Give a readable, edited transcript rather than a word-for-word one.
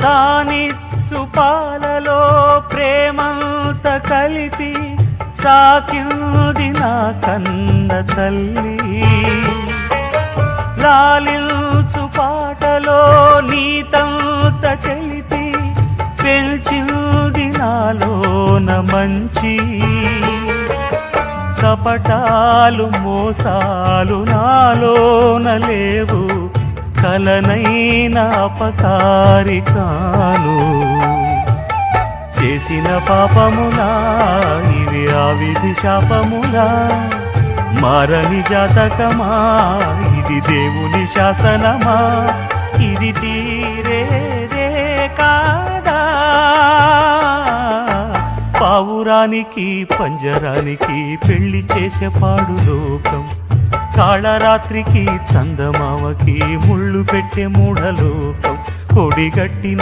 తానిచ్చు పాలలో ప్రేమంత కలిపి సాకింది నా కన్న తల్లి. లాలించు పాటలో నీతంత తెలిపి పెంచింది నాలోన మంచి. కపటాలు మోసాలు నాలోన లేవు, కలనైన అపకారి కాను. చేసిన పాపములా ఇవి ఆ విధి శాపములా, మారని జాతకమా ఇది దేవుని శాసనమా, ఇది తీరేదే కాదా. పావురానికి పంజరానికి పెళ్లి చేసే పాడు లోకం, కాళరాత్రికి చందమామకి ముళ్ళు పెట్టే మూఢలోకం. కొడిగట్టిన